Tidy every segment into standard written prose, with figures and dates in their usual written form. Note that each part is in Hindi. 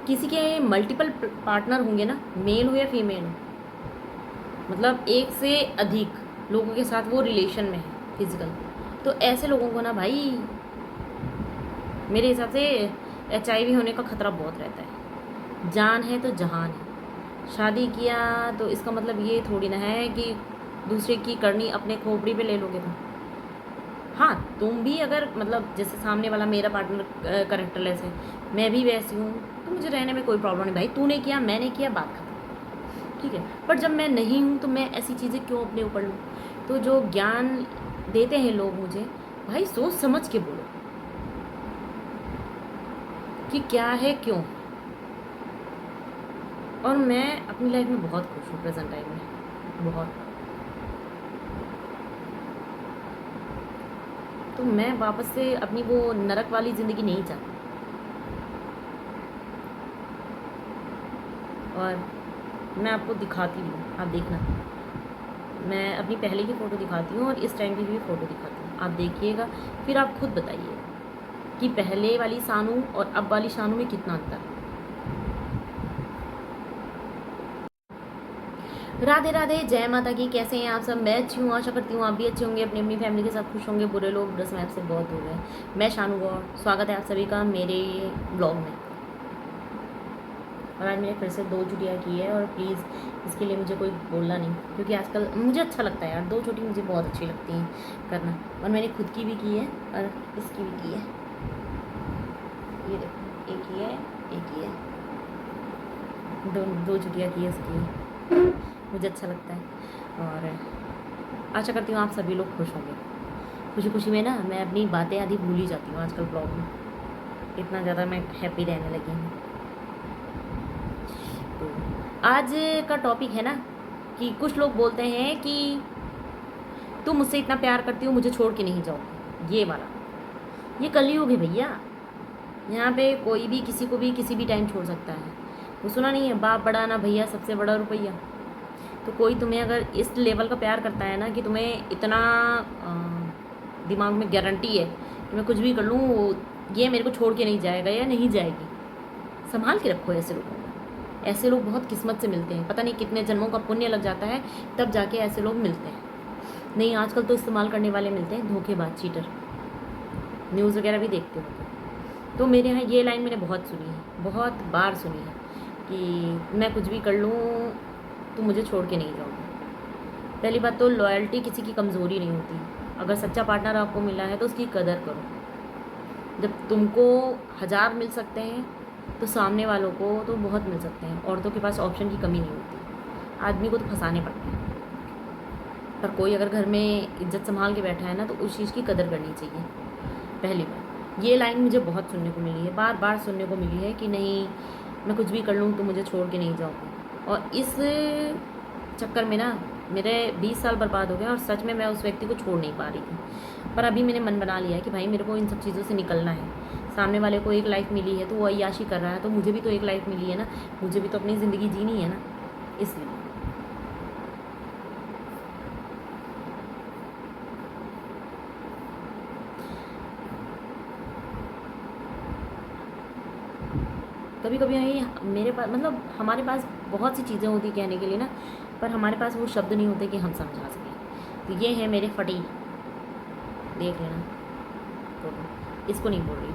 किसी के मल्टीपल पार्टनर होंगे ना, मेल हो या फीमेल हो, मतलब एक से अधिक लोगों के साथ वो रिलेशन में है फिजिकल, तो ऐसे लोगों को ना भाई मेरे हिसाब से HIV होने का खतरा बहुत रहता है। जान है तो जहान है। शादी किया तो इसका मतलब ये थोड़ी ना है कि दूसरे की करनी अपने खोपड़ी पे ले लोगे तुम। हाँ, तुम भी अगर मतलब जैसे सामने वाला मेरा पार्टनर करेक्टरलेस है, मैं भी वैसी हूँ, तो मुझे रहने में कोई प्रॉब्लम नहीं भाई। तूने किया, मैंने किया, बात खत्म, ठीक है। पर जब मैं नहीं हूँ तो मैं ऐसी चीज़ें क्यों अपने ऊपर लूँ? तो जो ज्ञान देते हैं लोग मुझे, भाई सोच समझ के बोलो कि क्या है, क्यों। और मैं अपनी लाइफ में बहुत खुश हूँ प्रेजेंट टाइम में, बहुत। तो मैं वापस से अपनी वो नरक वाली ज़िंदगी नहीं चाहती। और मैं आपको दिखाती भी हूँ, आप देखना। मैं अपनी पहले की फ़ोटो दिखाती हूँ और इस टाइम की भी फ़ोटो दिखाती हूँ, आप देखिएगा, फिर आप खुद बताइएगा कि पहले वाली शानू और अब वाली शानू में कितना अंतर है। राधे राधे, जय माता की। कैसे हैं आप सब? मैं अच्छी हूँ, आशा करती हूँ आप भी अच्छे होंगे, अपनी अपनी फैमिली के साथ खुश होंगे। बुरे लोग बस मैं आपसे बहुत दूर हैं। मैं शानू गौर, स्वागत है आप सभी का मेरे ब्लॉग में। और आज मैंने फिर से 2 चुटियाँ की है, और प्लीज़ इसके लिए मुझे कोई बोलना नहीं, क्योंकि आजकल मुझे अच्छा लगता है यार, 2 चोटी मुझे बहुत अच्छी लगती हैं करना। और मैंने खुद की भी की है और इसकी भी की है। ये देखो, एक ही है, एक ही है, दो चुटियाँ की है इसकी। मुझे अच्छा लगता है और आशा करती हूँ आप सभी लोग खुश होंगे। खुशी खुशी में ना मैं अपनी बातें आधी भूल ही जाती हूँ आजकल ब्लॉग में, इतना ज़्यादा मैं हैप्पी रहने लगी हूँ। तो आज का टॉपिक है ना कि कुछ लोग बोलते हैं कि तुम मुझसे इतना प्यार करती हो, मुझे छोड़ के नहीं जाओगी। ये वाला, ये कलयुग है भैया। यहाँ पे कोई भी किसी को भी किसी भी टाइम छोड़ सकता है। वो सुना नहीं है, बाप बड़ा ना भैया, सबसे बड़ा रुपया। तो कोई तुम्हें अगर इस लेवल का प्यार करता है ना कि तुम्हें इतना दिमाग में गारंटी है कि मैं कुछ भी कर लूँ, ये मेरे को छोड़ के नहीं जाएगा या नहीं जाएगी, संभाल के रखो ऐसे लोगों को। ऐसे लोग बहुत किस्मत से मिलते हैं, पता नहीं कितने जन्मों का पुण्य लग जाता है तब जाके ऐसे लोग मिलते हैं। नहीं, आजकल तो इस्तेमाल करने वाले मिलते हैं, धोखेबाज, चीटर। न्यूज़ वगैरह भी देखते हो तो मेरे यहाँ ये लाइन मैंने बहुत सुनी है, बहुत बार सुनी है कि मैं कुछ भी कर लूँ तो मुझे छोड़ के नहीं जाओगे। पहली बात तो लॉयल्टी किसी की कमज़ोरी नहीं होती। अगर सच्चा पार्टनर आपको मिला है तो उसकी कदर करो। जब तुमको 1000 मिल सकते हैं तो सामने वालों को तो बहुत मिल सकते हैं। औरतों के पास ऑप्शन की कमी नहीं होती, आदमी को तो फंसाने पड़ते हैं। पर कोई अगर घर में इज्जत संभाल के बैठा है ना तो उस चीज़ की कदर करनी चाहिए। पहली बार ये लाइन मुझे बहुत सुनने को मिली है, बार बार सुनने को मिली है कि नहीं, मैं कुछ भी कर लूँ तो मुझे छोड़ के नहीं जाओगे। और इस चक्कर में ना मेरे 20 साल बर्बाद हो गए, और सच में मैं उस व्यक्ति को छोड़ नहीं पा रही थी। पर अभी मैंने मन बना लिया है कि भाई मेरे को इन सब चीज़ों से निकलना है। सामने वाले को एक लाइफ मिली है तो वो अय्याशी कर रहा है, तो मुझे भी तो एक लाइफ मिली है ना, मुझे भी तो अपनी ज़िंदगी जीनी है ना, इसलिए। कभी कभी मेरे पास मतलब हमारे पास बहुत सी चीज़ें होती कहने के लिए ना, पर हमारे पास वो शब्द नहीं होते कि हम समझा सकें। तो ये है मेरे फटी, देख लेना फोटो, इसको नहीं बोल रही,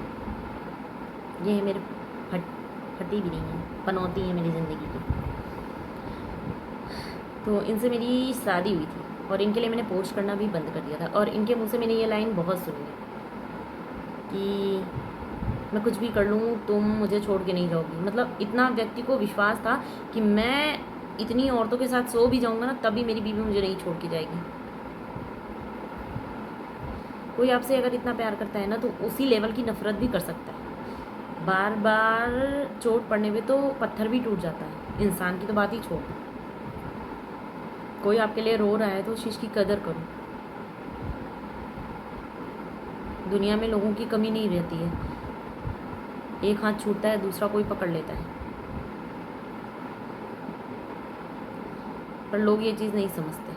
ये है मेरे फटी भी नहीं है, पनौती है मेरी ज़िंदगी की। तो इनसे मेरी शादी हुई थी और इनके लिए मैंने पोस्ट करना भी बंद कर दिया था, और इनके मुँह से मैंने ये लाइन बहुत सुनी है कि मैं कुछ भी कर लूँ तुम मुझे छोड़ के नहीं जाओगी। मतलब इतना व्यक्ति को विश्वास था कि मैं इतनी औरतों के साथ सो भी जाऊँगा ना तभी मेरी बीवी मुझे नहीं छोड़ के जाएगी। कोई आपसे अगर इतना प्यार करता है ना तो उसी लेवल की नफरत भी कर सकता है। बार बार चोट पड़ने पे तो पत्थर भी टूट जाता है, इंसान की तो बात ही छोड़। कोई आपके लिए रो रहा है तो उस चीज़ की कदर करो। दुनिया में लोगों की कमी नहीं रहती है, एक हाथ छूटता है दूसरा कोई पकड़ लेता है, पर लोग ये चीज़ नहीं समझते।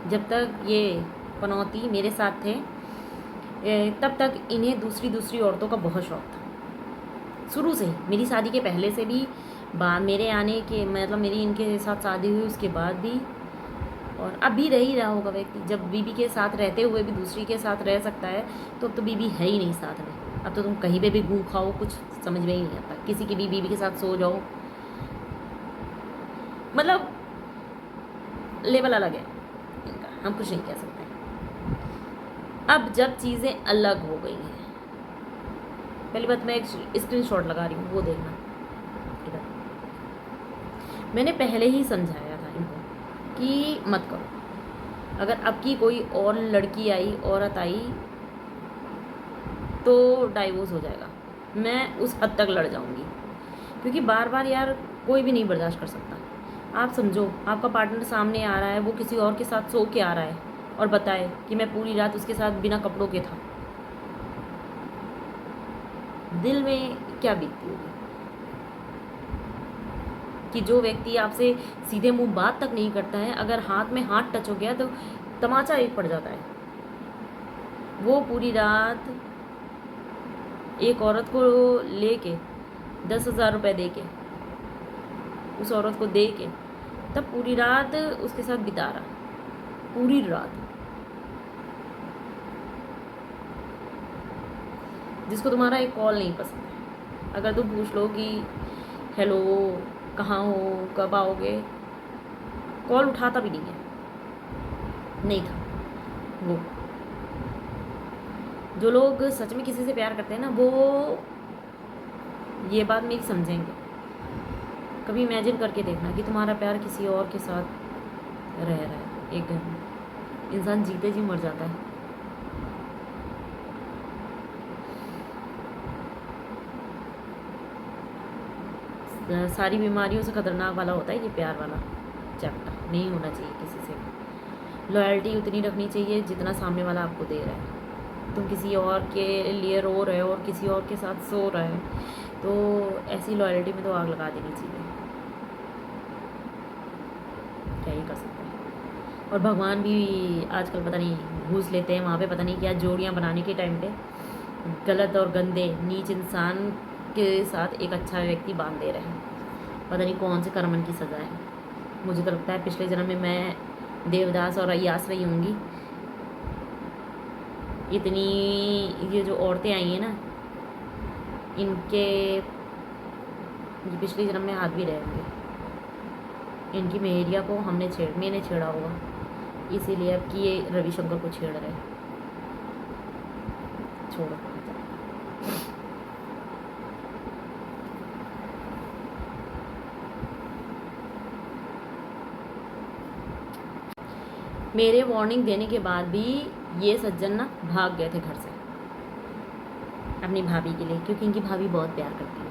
जब तक ये पनौती मेरे साथ थे तब तक इन्हें दूसरी दूसरी औरतों का बहुत शौक था, शुरू से ही, मेरी शादी के पहले से भी, बाद मेरे आने के मतलब मेरी इनके साथ शादी हुई उसके बाद भी, और अब भी रह ही रहा होगा व्यक्ति। जब बीबी के साथ रहते हुए भी दूसरी के साथ रह सकता है तो अब तो बीबी है ही नहीं साथ में। अब तो तुम कहीं पे भी घूम खाओ, कुछ समझ में ही नहीं आता, किसी की भी बीबी के साथ सो जाओ, मतलब लेवल अलग है इनका, हम कुछ नहीं कह सकते। अब जब चीज़ें अलग हो गई हैं, पहली बात मैं एक स्क्रीनशॉट लगा रही हूँ, वो देखना इधर। मैंने पहले ही समझाया था इनको कि मत करो। अगर अब की कोई और लड़की आई, औरत आई, तो डाइवोर्स हो जाएगा। मैं उस हद तक लड़ जाऊंगी, क्योंकि बार बार यार कोई भी नहीं बर्दाश्त कर सकता। आप समझो, आपका पार्टनर सामने आ रहा है, वो किसी और के साथ सो के आ रहा है और बताए कि मैं पूरी रात उसके साथ बिना कपड़ों के था, दिल में क्या बीतती होगी कि जो व्यक्ति आपसे सीधे मुंह बात तक नहीं करता है, अगर हाथ में हाथ टच हो गया तो तमाचा एक पड़ जाता है। वो पूरी रात एक औरत को लेके 10,000 रुपये दे के, उस औरत को दे के, तब पूरी रात उसके साथ बिता रहा, पूरी रात। जिसको तुम्हारा एक कॉल नहीं पसंद है, अगर तुम पूछ लो कि हेलो कहाँ हो, कब आओगे, कॉल उठाता भी नहीं है, नहीं था वो। जो लोग सच में किसी से प्यार करते हैं ना, वो ये बात मेरी समझेंगे। कभी इमेजिन करके देखना कि तुम्हारा प्यार किसी और के साथ रह रहा है एक घर में, इंसान जीते जी मर जाता है। सारी बीमारियों से खतरनाक वाला होता है ये प्यार वाला चैप्टर, नहीं होना चाहिए किसी से। लॉयल्टी उतनी रखनी चाहिए जितना सामने वाला आपको दे रहा है। तुम किसी और के लिए रो रहे हो और किसी और के साथ सो रहे हो, तो ऐसी लॉयल्टी में तो आग लगा देनी चाहिए, क्या ही कर सकते हैं। और भगवान भी आजकल पता नहीं घूस लेते हैं वहाँ पे, पता नहीं क्या जोड़ियाँ बनाने के टाइम पे गलत और गंदे नीच इंसान के साथ एक अच्छा व्यक्ति बांध दे रहे हैं। पता नहीं कौन से कर्मन की सज़ा है। मुझे तो लगता है पिछले जन्म में मैं देवदास और अय्यास रही होंगी। इतनी ये जो औरतें आई हैं ना, इनके ये पिछले जन्म में हाथ भी रहे होंगे। इनकी मेहरिया को मैंने छेड़ा होगा, इसीलिए अब कि ये रविशंकर को छेड़ रहे हैं। छोड़ो। मेरे वार्निंग देने के बाद भी ये सज्जन ना भाग गए थे घर से अपनी भाभी के लिए, क्योंकि इनकी भाभी बहुत प्यार करती है।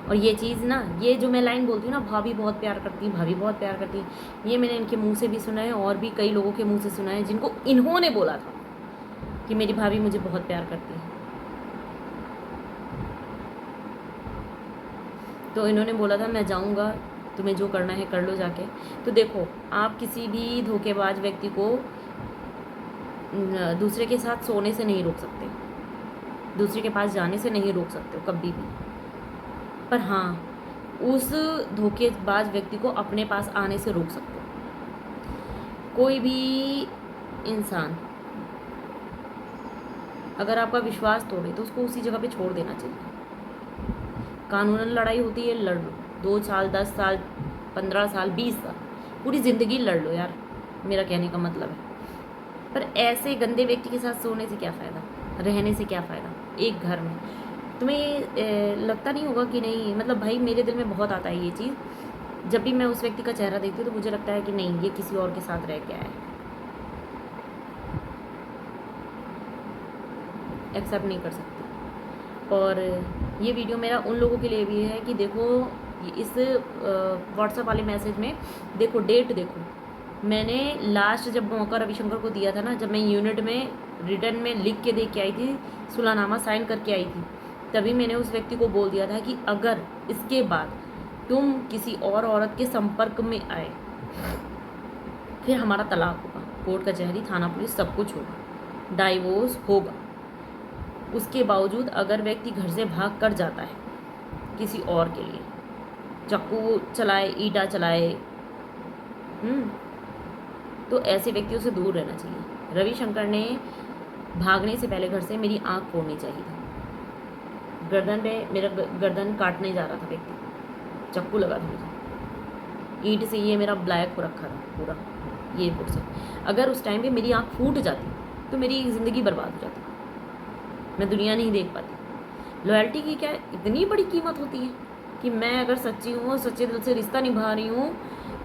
और ये चीज़ ना, ये जो मैं लाइन बोलती हूँ ना, भाभी बहुत प्यार करती है, भाभी बहुत प्यार करती है, ये मैंने इनके मुंह से भी सुना है और भी कई लोगों के मुंह से सुना है जिनको इन्होंने बोला था कि मेरी भाभी मुझे बहुत प्यार करती है। तो इन्होंने बोला था मैं जाऊँगा, तुम्हें जो करना है कर लो जाके। तो देखो, आप किसी भी धोखेबाज व्यक्ति को दूसरे के साथ सोने से नहीं रोक सकते, दूसरे के पास जाने से नहीं रोक सकते हो कभी भी। पर हाँ, उस धोखेबाज व्यक्ति को अपने पास आने से रोक सकते हो। कोई भी इंसान अगर आपका विश्वास तोड़े तो उसको उसी जगह पे छोड़ देना चाहिए। कानूनन लड़ाई होती है, लड़ लो, 2 साल 10 साल 15 साल 20 साल, पूरी ज़िंदगी लड़ लो यार, मेरा कहने का मतलब है। पर ऐसे गंदे व्यक्ति के साथ सोने से क्या फ़ायदा, रहने से क्या फ़ायदा एक घर में। तुम्हें लगता नहीं होगा कि नहीं, मतलब भाई मेरे दिल में बहुत आता है ये चीज़। जब भी मैं उस व्यक्ति का चेहरा देखती हूँ तो मुझे लगता है कि नहीं, ये किसी और के साथ रह के आया है, एक्सेप्ट नहीं कर सकती। और ये वीडियो मेरा उन लोगों के लिए भी है कि देखो, इस व्हाट्सएप वाले मैसेज में देखो, डेट देखो, मैंने लास्ट जब मौका रविशंकर को दिया था ना, जब मैं यूनिट में रिटर्न में लिख के दे के आई थी, सुलहनामा साइन करके आई थी, तभी मैंने उस व्यक्ति को बोल दिया था कि अगर इसके बाद तुम किसी और औरत के संपर्क में आए फिर हमारा तलाक होगा, कोर्ट कचहरी थाना पुलिस सब कुछ होगा, डाइवोर्स होगा। उसके बावजूद अगर व्यक्ति घर से भाग कर जाता है किसी और के लिए, चाकू चलाए, ईंटा चलाए, तो ऐसे व्यक्तियों से दूर रहना चाहिए। रविशंकर ने भागने से पहले घर से मेरी आंख फोड़नी चाहिए थी। गर्दन पे मेरा गर्दन काटने जा रहा था व्यक्ति, चाकू लगा था मुझे, ईंट से ये मेरा ब्लैक हो रखा था पूरा, ये फुट से। अगर उस टाइम पे मेरी आंख फूट जाती तो मेरी ज़िंदगी बर्बाद हो जाती, मैं दुनिया नहीं देख पाती। लॉयल्टी की क्या इतनी बड़ी कीमत होती है कि मैं अगर सच्ची हूँ, सच्चे दिल से रिश्ता निभा रही हूँ,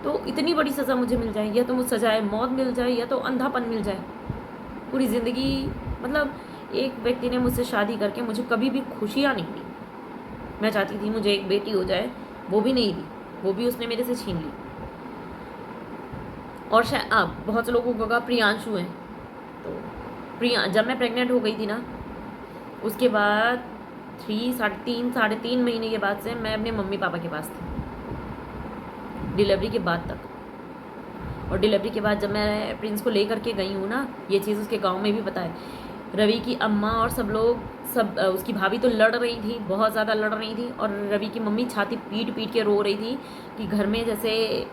तो इतनी बड़ी सज़ा मुझे मिल जाए, या तो मुझे सजाए मौत मिल जाए, या तो अंधापन मिल जाए पूरी ज़िंदगी। मतलब एक व्यक्ति ने मुझसे शादी करके मुझे कभी भी खुशियाँ नहीं दी। मैं चाहती थी मुझे एक बेटी हो जाए, वो भी नहीं दी, वो भी उसने मेरे से छीन ली। और शायद आप बहुत से लोगों को कहा प्रियांशु है, तो जब मैं प्रेग्नेंट हो गई थी ना, उसके बाद साढ़े तीन महीने के बाद से मैं अपने मम्मी पापा के पास थी, डिलीवरी के बाद तक। और डिलीवरी के बाद जब मैं प्रिंस को लेकर के गई हूँ ना, ये चीज़ उसके गांव में भी पता है, रवि की अम्मा और सब लोग, सब उसकी भाभी तो लड़ रही थी, बहुत ज़्यादा लड़ रही थी, और रवि की मम्मी छाती पीट पीट के रो रही थी कि घर में जैसे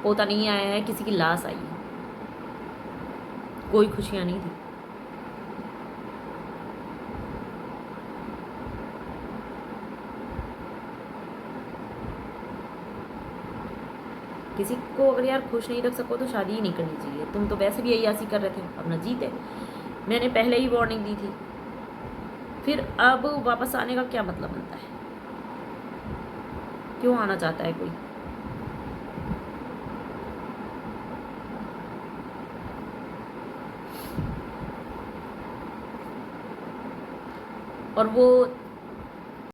पोता नहीं आया है, किसी की लाश आई है, कोई खुशियाँ नहीं थी। किसी को अगर यार खुश नहीं रख सको तो शादी ही नहीं करनी चाहिए। तुम तो वैसे भी अय्यासी कर रहे थे, अपना जीते। मैंने पहले ही वार्निंग दी थी, फिर अब वापस आने का क्या मतलब बनता है? क्यों आना चाहता है कोई? और वो